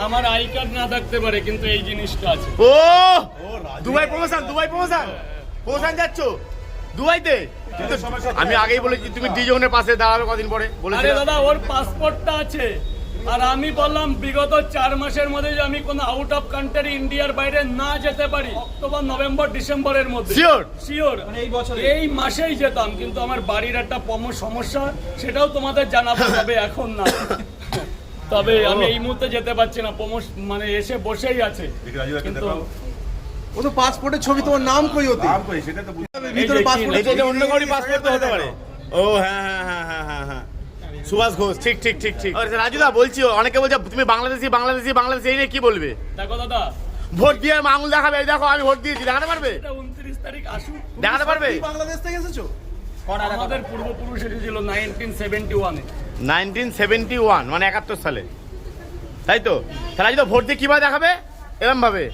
আমার I card না থাকতে পারে কিন্তু এই জিনিসটা আছে। ও দুবাই প্রমোশন প্রমোশন যাচ্ছ দুবাইতে? কিন্তু আমি আগেই বলেছি তুমি ডিজনের পাশে দাঁড়াবে কদিন পরে বলেছি। আরে দাদা ওর পাসপোর্টটা আছে আর আমি বললাম বিগত 4 মাসের মধ্যে যে আমি কোনো আউট অফ কান্ট্রি ইন্ডিয়ার বাইরে না যেতে পারি, অক্টোবর নভেম্বর ডিসেম্বরের মধ্যে শিওর এই মাসেই যেতাম, কিন্তু আমার বাড়ির একটা সমস্যা, সেটাও তোমাদের জানাবো, তবে এখন না। তবে আমি এই মুহূর্তে যেতে পারছি না, মানে এসে বসেই আছে। কিন্তু ও তো পাসপোর্টের ছবি, তোমার নাম কই হতে? সেটা তো ভিতরে পাসপোর্ট, এটা অন্য কারো পাসপোর্ট তো হতে পারে। ও হ্যাঁ হ্যাঁ হ্যাঁ হ্যাঁ হ্যাঁ হ্যাঁ সুভাষ ঘোষ, ঠিক ঠিক ঠিক ঠিক। রাজুদা বলছি, অনেকে বলছে তুমি বাংলাদেশি এই নিয়ে কি বলবে? দেখো দাদা, ভোট দিয়ে আঙুল দেখাবে, এই দেখো আমি ভোট দিয়েছি, দেখাতে পারবে? 29 তারিখ আসুক, দেখাতে পারবে? বাংলাদেশ থেকে এসেছো? আমাদের পূর্বপুরুষ এসেছিল 1971-এ। 1971 মানে 71 সালে, তাই তো? তাহলে রাজুদা ভোট দিয়ে কিভাবে দেখাবে? এরম ভাবে